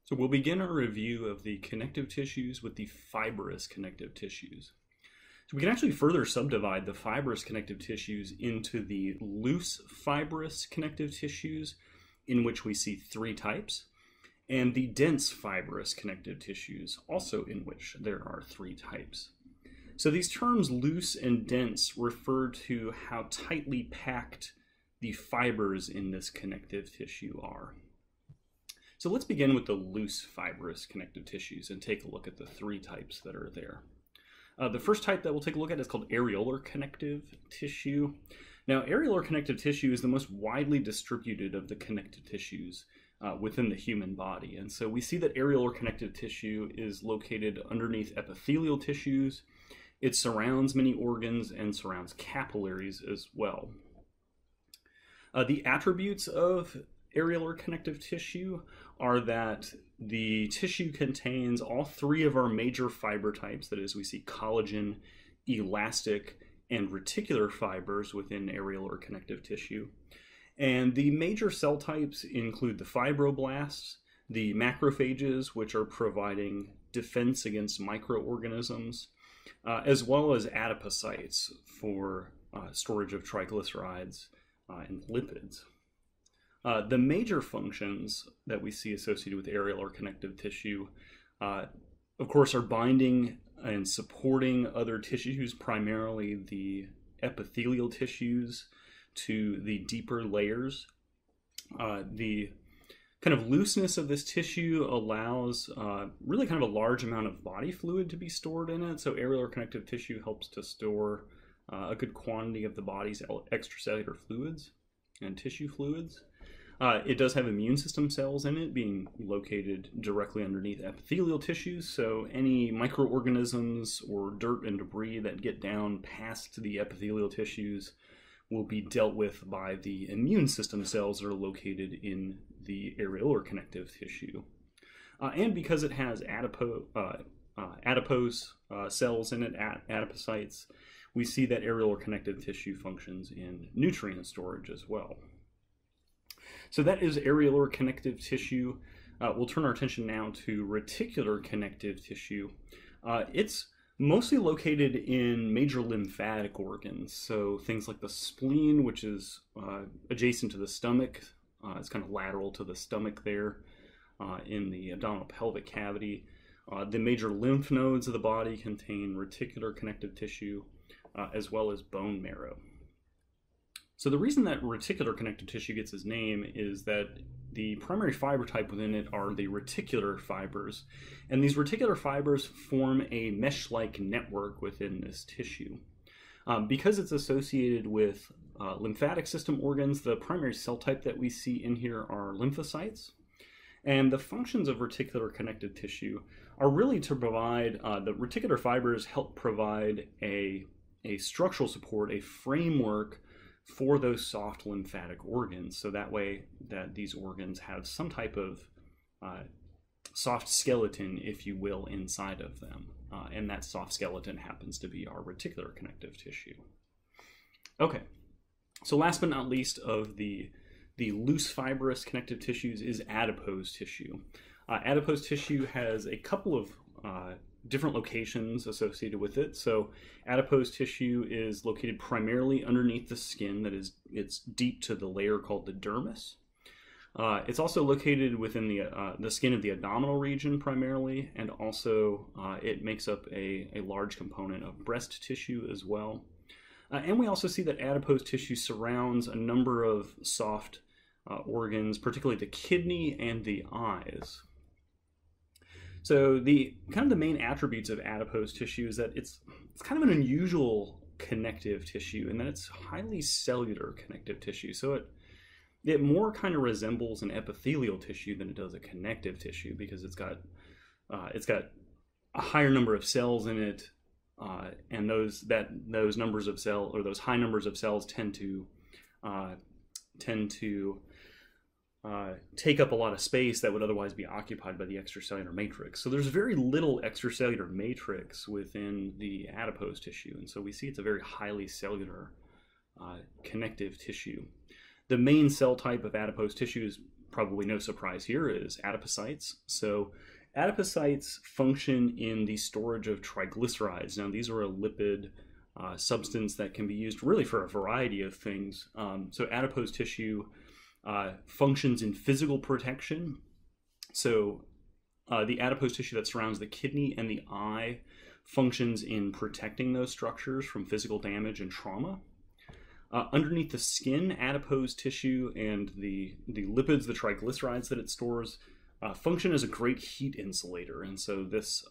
So we'll begin our review of the connective tissues with the fibrous connective tissues. So we can actually further subdivide the fibrous connective tissues into the loose fibrous connective tissues, in which we see three types, and the dense fibrous connective tissues, also in which there are three types. So these terms loose and dense refer to how tightly packed the fibers in this connective tissue are. So let's begin with the loose fibrous connective tissues and take a look at the three types that are there. The first type that we'll take a look at is called areolar connective tissue. Now, areolar connective tissue is the most widely distributed of the connective tissues within the human body. And so we see that areolar connective tissue is located underneath epithelial tissues. It surrounds many organs and surrounds capillaries as well. The attributes of areolar connective tissue are that the tissue contains all three of our major fiber types. That is, we see collagen, elastic, and reticular fibers within areolar connective tissue. And the major cell types include the fibroblasts, the macrophages, which are providing defense against microorganisms, as well as adipocytes for storage of triglycerides and lipids. The major functions that we see associated with areolar connective tissue, of course, are binding and supporting other tissues, primarily the epithelial tissues, to the deeper layers. The kind of looseness of this tissue allows really kind of a large amount of body fluid to be stored in it. So areolar connective tissue helps to store a good quantity of the body's extracellular fluids and tissue fluids. It does have immune system cells in it, being located directly underneath epithelial tissues, so any microorganisms or dirt and debris that get down past the epithelial tissues will be dealt with by the immune system cells that are located in the areolar connective tissue. And because it has adipose cells in it, adipocytes, we see that areolar connective tissue functions in nutrient storage as well. So that is areolar connective tissue. We'll turn our attention now to reticular connective tissue. It's mostly located in major lymphatic organs, so things like the spleen, which is adjacent to the stomach. It's kind of lateral to the stomach there in the abdominal pelvic cavity. The major lymph nodes of the body contain reticular connective tissue, as well as bone marrow. So the reason that reticular connective tissue gets its name is that the primary fiber type within it are the reticular fibers. And these reticular fibers form a mesh-like network within this tissue. Because it's associated with lymphatic system organs, the primary cell type that we see in here are lymphocytes. And the functions of reticular connective tissue are really to provide, the reticular fibers help provide a structural support, a framework for those soft lymphatic organs, so that way that these organs have some type of soft skeleton, if you will, inside of them. And that soft skeleton happens to be our reticular connective tissue. Okay, so last but not least of the loose fibrous connective tissues is adipose tissue. Adipose tissue has a couple of different locations associated with it. So adipose tissue is located primarily underneath the skin. That is, it's deep to the layer called the dermis. It's also located within the skin of the abdominal region primarily, and also it makes up a large component of breast tissue as well. And we also see that adipose tissue surrounds a number of soft organs, particularly the kidney and the eyes. So the main attributes of adipose tissue is that it's kind of an unusual connective tissue, and that it's highly cellular connective tissue. So it more kind of resembles an epithelial tissue than it does a connective tissue, because it's got a higher number of cells in it, and those numbers of cells, or those high numbers of cells, tend to take up a lot of space that would otherwise be occupied by the extracellular matrix. So there's very little extracellular matrix within the adipose tissue, and so we see it's a very highly cellular connective tissue. The main cell type of adipose tissue is probably no surprise here, is adipocytes. So adipocytes function in the storage of triglycerides. Now, these are a lipid substance that can be used really for a variety of things. So adipose tissue functions in physical protection. So the adipose tissue that surrounds the kidney and the eye functions in protecting those structures from physical damage and trauma. Underneath the skin, adipose tissue and the lipids, the triglycerides that it stores, function as a great heat insulator. And so this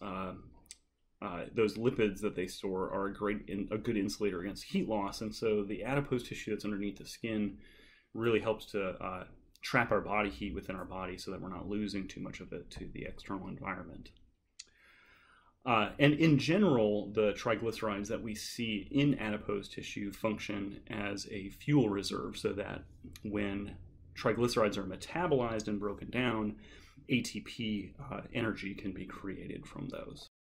those lipids that they store are a good insulator against heat loss. And so the adipose tissue that's underneath the skin really helps to trap our body heat within our body so that we're not losing too much of it to the external environment. And in general, the triglycerides that we see in adipose tissue function as a fuel reserve, so that when triglycerides are metabolized and broken down, ATP energy can be created from those.